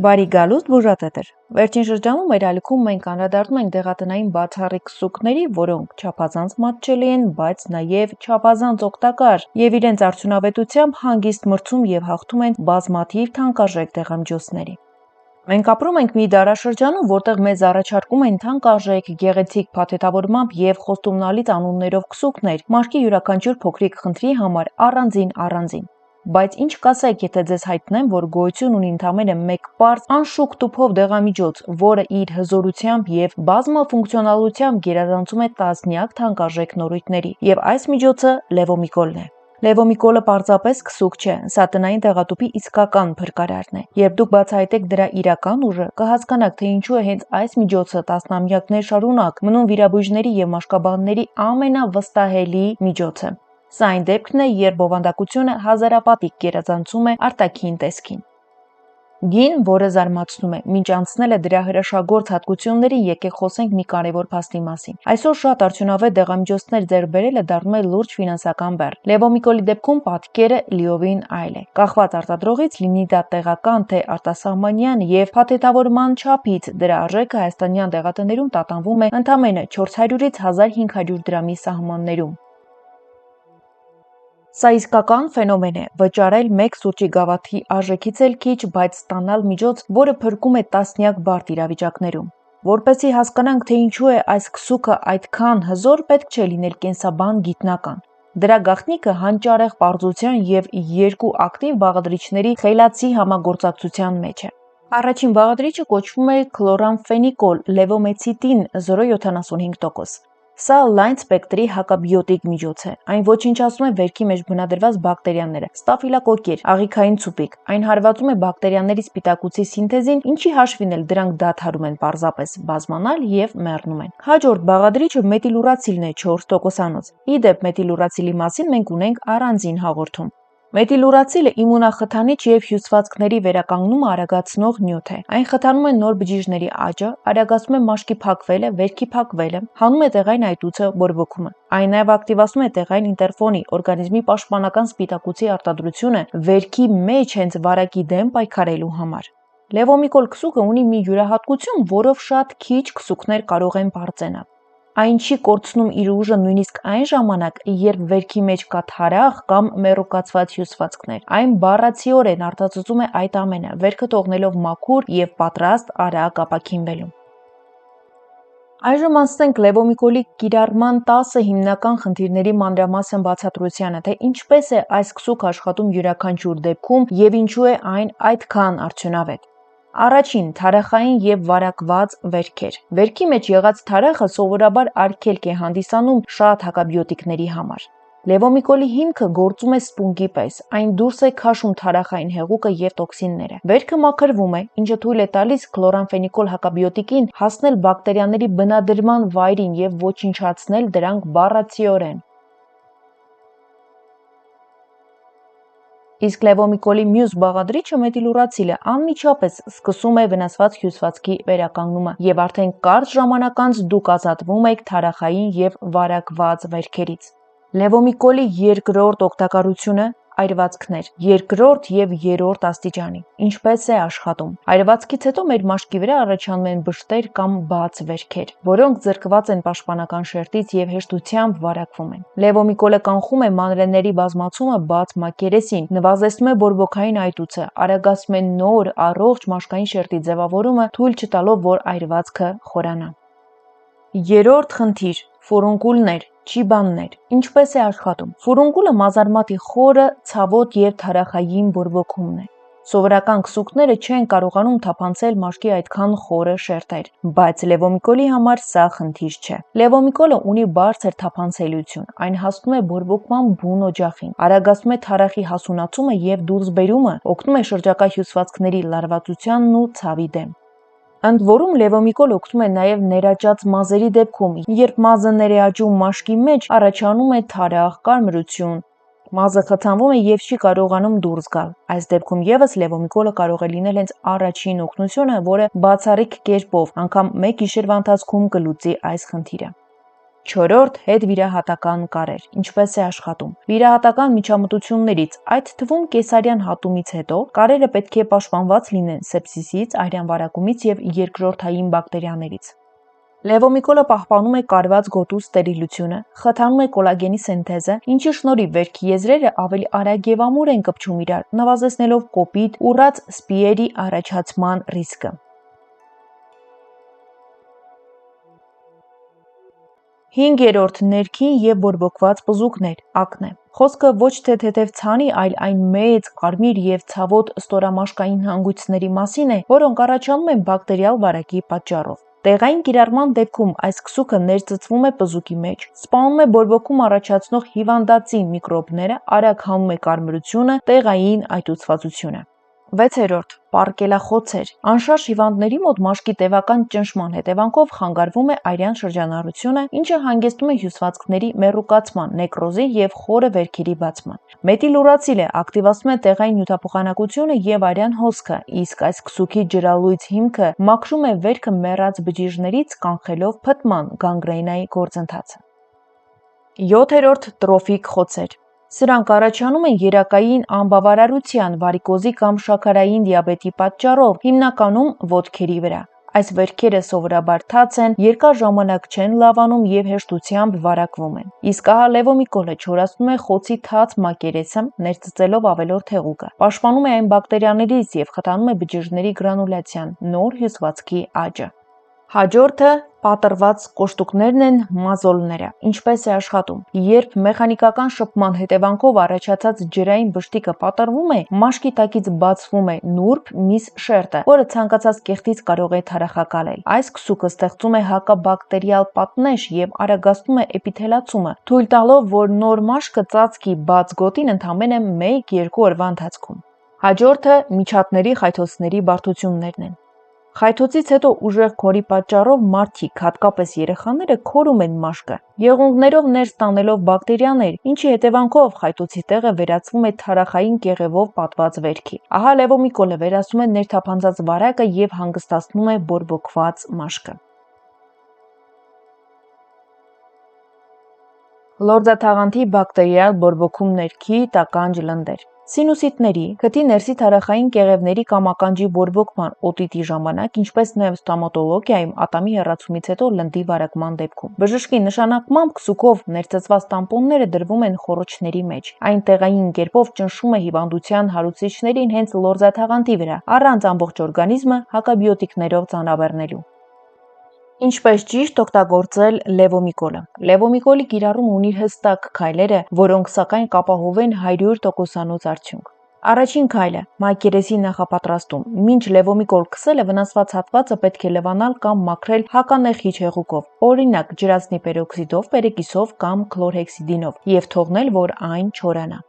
Բարի գալուստ բուժատետեր։ Վերջին շրջանում մեր ալիքում մենք անդրադառնում ենք դեղատնային բացառիկ քսուկների, որոնք չափազանց մատչելի են, բայց նաև չափազանց օգտակար եւ իրենց արդյունավետությամբ հանգիստ մրցում եւ հաղթում են բազմաթիվ թանկարժեք դեղամիջոցների։ Մենք ապրում ենք մի դարաշրջանում, որտեղ մեզ առաջարկում են թանկարժեք, գեղեցիկ փաթեթավորմամբ եւ խոստումնալից անուններով քսուկներ, մաշկի յուրաքանչյուր փոքրիկ խնդրի համար առանձին։ Բայց ինչ կասեք, եթե ձեզ հայտնեմ, որ գոյություն ունի ընդամենը մեկ պարզ անշուք տուփով դեղամիջոց, որը իր հզորությամբ եւ բազմաֆունկցիոնալությամբ գերազանցում է տասնյակ թանկարժեք նորույթների, եւ այս միջոցը Լևոմիկոլն է։ Լևոմիկոլը պարզապես քսուկ չէ, սա տնային դեղատուփի իսկական փրկարարն է։ Երբ դուք բացահայտեք դրա իրական ուժը, կհասկանաք, թե ինչու է հենց այս միջոցը տասնամյակներ շարունակ մնում վիրաբույժների եւ մաշկաբանների ամենավստահելի միջոցը։ Սա այն դեպքն է, երբ բովանդակությունը հազարապատիկ գերազանցում է արտաքին տեսքին։ Գին, որը զարմացնում է, մինչ անցնել է դրա հրաշագործ հատկություններին, եկեք խոսենք մի կարևոր փաստի մասին։ Այսօր շատ արդյունավետ դեղամիջոցներ ձեռք բերելը դառնում է լուրջ ֆինանսական բեռ։ Լևոմիկոլի դեպքում պատկերը լիովին այլ է։ Կախված արտադրողից, լինի դա տեղական թե արտասահմանյան եւ փաթեթավորման չափից, դրա արժեքը հայաստանյան դեղատներում տատանվում է ընդամենը 400-ից 1500 դրամի սահմաններում։ Սա իսկական ֆենոմեն է, վճարել մեկ սուրճի գավաթի արժեքից էլ քիչ, բայց ստանալ միջոց, որը փրկում է տասնյակ բարդ իրավիճակներում։ Որպեսզի հասկանանք, թե ինչու է այս քսուկը այդքան հզոր, պետք չէ լինել կենսաբան գիտնական։ Դրա գաղտնիքը հանճարեղ պարզության եւ երկու ակտիվ բաղադրիչների խելացի համագործակցության մեջ է։ Առաջին բաղադրիչը կոչվում է քլորանֆենիկոլ, լևոմեցիդին 0,75%։ Սա լայն սպեկտրի հակաբիոտիկ միջոց է։ Այն ոչնչացնում է վերքի մեջ բնադրված բակտերիաները, ստաֆիլոկոկեր, աղիքային ցուպիկ։ Այն հարվածում է բակտերիաների սպիտակուցի սինթեզին, ինչի հաշվին էլ դրանք դադարում են պարզապես բազմանալ եւ մեռնում են։ Հաջորդ բաղադրիչը մետիլուրացիլն է 4%-անոց։ Ի դեպ, մետիլուրացիլի մասին մենք ունենք առանձին հաղորդում։ Մետիլուրացիլը իմունախթանիչ եւ հյուսվածքների վերականգնումը արագացնող նյութ է։ Այն խթանում է նոր բջիջների աճը, արագացնում է մաշկի փակվելը, վերքի փակվելը, հանում է տեղային այտուցը, բորբոքումը։ Այն նաև ակտիվացնում է տեղային ինտերֆոնի, օրգանիզմի պաշտպանական սպիտակուցի արտադրությունը վերքի մեջ հենց վարակի դեմ պայքարելու համար։ Լևոմիկոլ քսուկը ունի մի յուրահատկություն, որով շատ քիչ քսուկներ կարող են բարձենալ։ Այն չի կորցնում իր ուժը նույնիսկ այն ժամանակ, երբ վերքի մեջ կա թարախ կամ մեռուկացված հյուսվածքներ։ Այն բառացիորեն արտածծում է այդ ամենը, վերքը թողնելով մաքուր եւ պատրաստ արագ ապաքինվելու։ Այժմ անցնենք Լևոմիկոլի կիրառման 10 հիմնական խնդիրների մանրամասն բացատրությանը, թե ինչպես է այս քսուկը աշխատում յուրաքանչյուր դեպքում եւ ինչու է այն այդքան արդյունավետ։ Առաջին՝ թարախային եւ վարակված վերքեր։ Վերքի մեջ եղած թարախը սովորաբար արգելք է հանդիսանում շատ հակաբիոտիկների համար։ Լևոմիկոլի հիմքը գործում է սպունգի պես, այն դուրս է քաշում թարախային հեղուկը եւ տոքսինները։ Վերքը մաքրվում է, ինչը թույլ է տալիս քլորանֆենիկոլ հակաբիոտիկին հասնել բակտերիաների բնադրման վայրին եւ ոչնչացնել դրանք բառացիորեն։ Իսկ Լևոմիկոլի մյուս բաղադրիչը մետիլուրացիլը անմիջապես սկսում է վնասված հյուսվածքի վերականգնումը եւ արդեն կարճ ժամանակ անց դուք ազատվում եք թարախային եւ վարակված վերքերից։ Լևոմիկոլի երկրորդ օգտակարությունը այրվածքներ, երկրորդ եւ երրորդ աստիճանի։ Ինչպես է աշխատում։ Այրվածքից հետո մեր մաշկի վրա առաջանում են բշտեր կամ բաց վերքեր, որոնք զրկված են պաշտպանական շերտից եւ հեշտությամբ վարակվում են։ Լևոմիկոլը կանխում է մանրէների բազմացումը բաց մակերեսին, նվազեցնում է բորբոքային այտուցը, արագացնում է նոր առողջ մաշկային շերտի ձևավորումը, թույլ չտալով, որ այրվածքը խորանա։ Երրորդ խնդիր՝ ֆուրունկուլներ, չիբաններ։ Ինչպես է աշխատում։ Ֆուրունկուլը մազարմատի խորը, ցավոտ եւ թարախային բորբոքումն է։ Սովորական քսուկները չեն կարողանում թափանցել մաշկի այդքան խորը շերտեր, բայց Լևոմիկոլի համար սա խնդիր չէ։ Լևոմիկոլը ունի բարձր թափանցելիություն, այն հասնում է բորբոքման բուն օջախին, արագացնում է թարախի հասունացումը եւ դուրսբերումը, օգնում է շրջակա հյուսվածքների լարվածությանն ու ցավի դեմ։ Ընդ որում Լևոմիկոլը օգնում է նաև ներաճած մազերի դեպքում, երբ մազը ներեաճում մաշկի մեջ, առաջանում է թարախ, կարմրություն, մազը խթանվում է եւ չի կարողանում դուրս գալ։ Այս դեպքում եւս Լևոմիկոլը կարող է լինել հենց առաջին օգնությունը, որը բացառիկ կերպով անգամ մեկ գիշերվա ընթացքում կլուծի այս խնդիրը։ 4. Հետվիրահատական կարեր, ինչպես է աշխատում։ Վիրահատական միջամտություններից, այդ թվում կեսարյան հատումից հետո, կարերը պետք է պաշտպանված լինեն սեպսիսից, արյան վարակումից և երկրորդային բակտերիաներից։ Լևոմիկոլը պահպանում է կարված գոտու ստերիլությունը, խթանում է կոլագենի սինթեզը, ինչի շնորհիվ վերքի եզրերը ավելի արագ և ամուր են կպչում իրար, նվազեցնելով կոպիտ, ուռած սպիերի առաջացման ռիսկը։ 5. Ներքին և բորբոքված պզուկներ, ակնե։ Խոսքը ոչ թե թեթև ցանի, այլ այն մեծ, կարմիր և ցավոտ ստորամաշկային հանգույցների մասին է, որոնք առաջանում են բակտերիալ վարակի պատճառով։ Տեղային կիրառման դեպքում այս քսուկը ներծծվում է պզուկի մեջ, սպանում է բորբոքում առաջացնող հիվանդացի միկրոբները, արագ հանում է կարմրությունը, տեղային այտուցվածությունը։ 6. Պարկելախոցեր։ Անշարժ հիվանդների մոտ մաշկի տևական ճնշման հետևանքով խանգարվում է արյան շրջանառությունը, ինչը հանգեցնում է հյուսվածքների մեռուկացման, նեկրոզի և խորը վերքերի բացման։ Մետիլուրացիլը ակտիվացնում է տեղային նյութափոխանակությունը և արյան հոսքը, իսկ այս քսուկի ջրալույծ հիմքը մաքրում է վերքը մեռած բջիջներից, կանխելով փտման գանգրենայի գործընթացը։ 7. Տրոֆիկ խոցեր։ Սրանք առաջանում են երակային անբավարարության, վարիկոզի կամ շաքարային դիաբետի պատճառով, հիմնականում ոտքերի վրա։ Այս վերքերը սովորաբար թաց են, երկար ժամանակ չեն լավանում և հեշտությամբ վարակվում են։ Իսկ ահա լևոմիկոլը չորացնում է խոցի թաց մակերեսը, ներծծելով ավելորդ հեղուկը, պաշտպանում է այն բակտերիաներից և խթանում է բջիջների գրանուլյացիան, նոր հյուսվածքի աճը։ Հաջորդը պատռված կոշտուկներն են, մազոլները։ Ինչպես է աշխատում։ Երբ մեխանիկական շփման հետևանքով առաջացած ջրային բշտիկը պատռվում է, մաշկի տակից բացվում է նուրբ միս շերտը, որը ցանկացած կեղտից կարող է թարախակալել։ Այս քսուկը ստեղծում է հակաբակտերիալ պատնեշ և արագացնում է էպիթելացումը, թույլ տալով, որ նոր մաշկը ծածկի բաց գոտին ընդամենը 1-2 օրվա ընթացքում։ Հաջորդը միջատների խայթոցների բարդություններն են։ Խայթոցից հետո ուժեղ քորի պատճառով մարդիկ, հատկապես երեխաները, քորում են մաշկը, եղունգներով ներս տանելով բակտերիաներ, ինչի հետևանքով խայթոցի տեղը վերածվում է թարախային կեղևով պատված վերքի։ Ահա լևոմիկոլը վերացնում է ներթափանցած վարակը և հանգստացնում է բորբոքված մաշկը։ Լորձաթաղանթի բակտերիալ բորբոքում ներքի տականջ լնդեր։ Սինուսիտների, քթի ներսի թարախային կեղևների կամ ականջի բորբոքման, օտիտի ժամանակ, ինչպես նաև ստոմատոլոգիայում ատամի հեռացումից հետո լնդի վարակման դեպքում։ Բժշկի նշանակմամբ քսուկով ներծծված տամպոնները դրվում են խոռոչների մեջ։ Այն տեղային կերպով ճնշում է հիվանդության հարուցիչներին հենց լորձաթաղանթի վրա, առանց ամբողջ օրգանիզմը հակաբիոտիկներով ծանրաբեռնելու։ Ինչպես ճիշտ օգտագործել լևոմիկոլը։ Լևոմիկոլի կիրառումը ունի հստակ քայլերը, որոնք սակայն կապահովեն 100%-անոց արդյունք։ Առաջին քայլը՝ մակերեսի նախապատրաստում։ Մինչ լևոմիկոլ քսելը վնասված հատվածը պետք է լվանալ կամ մաքրել հականեխիչ հեղուկով, օրինակ ջրածնի պերօքսիդով, պերեկիսով կամ քլորհեքսիդինով, և թողնել, որ այն չորանա։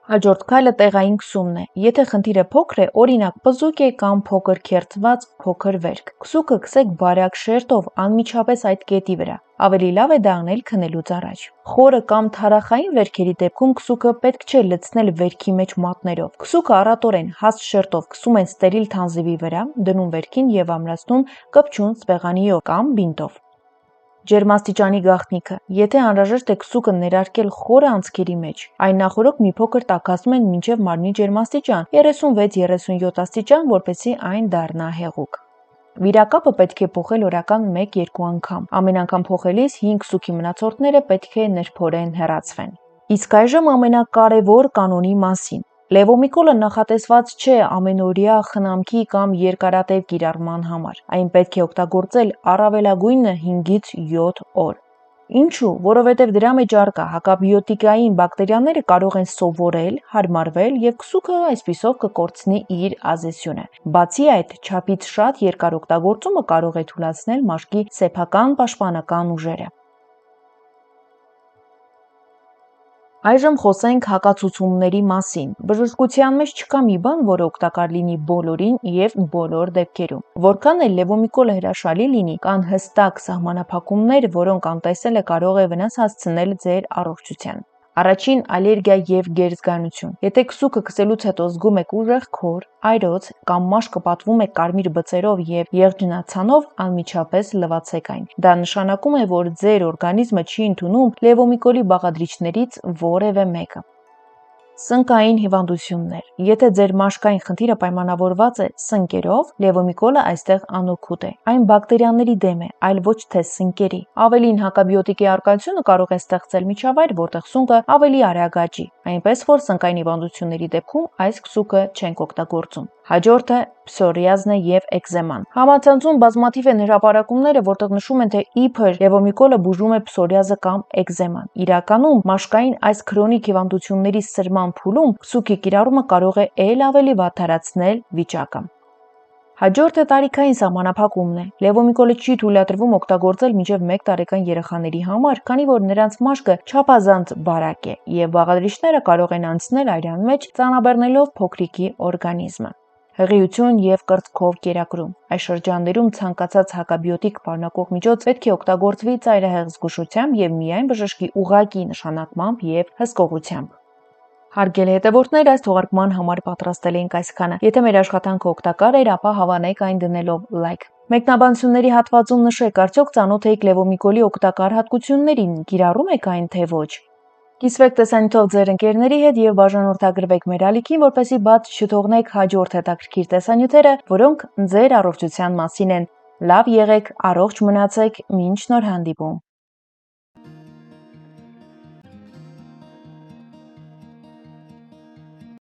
Հաջորդ քայլը տեղային քսումն է։ Եթե խնդիրը փոքր է, օրինակ պզուկ է կամ փոքր քերծված փոքր վերք, քսուկը քսեք բարակ շերտով անմիջապես այդ կետի վրա։ Ավելի լավ է դա անել քնելուց առաջ։ Խորը կամ թարախային վերքերի դեպքում քսուկը պետք չէ լցնել վերքի մեջ մատներով։ Քսուկը առատորեն հաստ շերտով քսում են ստերիլ թանձրի վրա, դնում վերքին և ամրացնում կպչուն սպեղանիով կամ բինտով։ Ջերմաստիճանի գաղտնիքը։ Եթե անհրաժեշտ է քսուկը ներարկել խորը անցքերի մեջ, այն նախօրոք մի փոքր տաքացնում են մինչև մարմնի ջերմաստիճան 36-37 աստիճան, որպեսզի այն դառնա հեղուկ։ Վիրակապը պետք է փոխել օրական 1-2 անգամ։ Ամեն անգամ փոխելիս հին քսուկի մնացորդները պետք է նրբորեն հեռացվեն։ Իսկ այժմ ամենակարևոր կանոնի մասին։ Լևոմիկոլը նախատեսված չէ ամենօրյա խնամքի կամ երկարատև կիրառման համար։ Այն պետք է օգտագործել առավելագույնը 5-ից 7 օր։ Ինչու՞։ Որովհետև դրա մեջ առկա հակաբիոտիկային բակտերիաները կարող են սովորել, հարմարվել և քսուկը այսպիսով կկորցնի իր ազդեցությունը։ Բացի այդ, չափից շատ երկար օգտագործումը կարող է թուլացնել մաշկի սեփական պաշտպանական ուժերը։ Այժմ խոսենք հակացուցումների մասին։ Բժշկության մեջ չկա մի բան, որը օգտակար լինի բոլորին և բոլոր դեպքերում։ Որքան էլ լևոմիկոլը հրաշալի լինի, կան հստակ սահմանափակումներ, որոնք անտեսելը կարող է վնաս հասցնել ձեր առողջության։ Առաջին ալերգիա եւ գերզգանություն։ Եթե քսուկը քսելուց հետո զգում եք ուժեղ քոր, այրոց կամ մաշկը պատվում է կարմիր բծերով եւ եղջնացանով, անմիջապես լվացեք այն։ Դա նշանակում է, որ ձեր օրգանիզմը չի ընդունում լևոմիկոլի բաղադրիչներից որևէ մեկը։ Սնկային հիվանդություններ։ Եթե ձեր մաշկային խնդիրը պայմանավորված է սնկերով, լևոմիկոլը այստեղ անօգուտ է։ Այն բակտերիաների դեմ է, այլ ոչ թե սնկերի։ Ավելին հակաբիոտիկի առկայությունը կարող է ստեղծել միջավայր, որտեղ սունկը ավելի արագ աճի, այնպես որ սնկային հիվանդությունների դեպքում այս քսուկը չենք օգտագործում։ Հաջորդը փսորիազն է եւ էկզեման։ Համացանցում բազմաթիվ են հրապարակումները, որտեղ նշում են, թե իբր լևոմիկոլը բուժում է փսորիազը կամ էկզեման։ Իրականում մաշկային այս քրոնիկ հիվանդությունների սրման փուլում քսուկի կիրառումը կարող է ել ավելի վատթարացնել վիճակը։ Հաջորդը տարիքային սահմանափակումն է։ Լևոմիկոլը չի թույլատրվում օգտագործել մինչև 1 տարեկան երեխաների համար, քանի որ նրանց մաշկը չափազանց բարակ է, եւ բաղադրիչները կարող են անցնել արյան մեջ, ծանրաբեռնելով փոքրիկի օրգանիզմը։ Հղիություն եւ կրծքով կերակրում։ Այս շրջաններում ցանկացած հակաբիոտիկ պարունակող միջոց պետք է օգտագործվի ծայրահեղ զգուշությամբ եւ միայն բժշկի ուղղակի նշանակմամբ եւ հսկողությամբ։ Հարգելի հետևորդներ, այս թողարկման համար պատրաստել էինք այսքանը։ Եթե մեր աշխատանքը օգտակար էր, ապա հավանեք այն դնելով լայք։ Մեկնաբանությունների հատվածում նշեք, արդյոք ծանոթ եք լևոմիկոլի օգտակար հատկություններին, կիրառում եք այն թե ոչ։ Կիսվեք տեսանյութով ձեր ընկերների հետ եւ բաժանորդագրվեք մեր ալիքին, որպեսզի բաց չթողնեք հաջորդ հետաքրքիր տեսանյութերը, որոնք ձեր առողջության մասին են։ Լավ եղեք, առողջ մնացեք, մինչ նոր հանդիպում։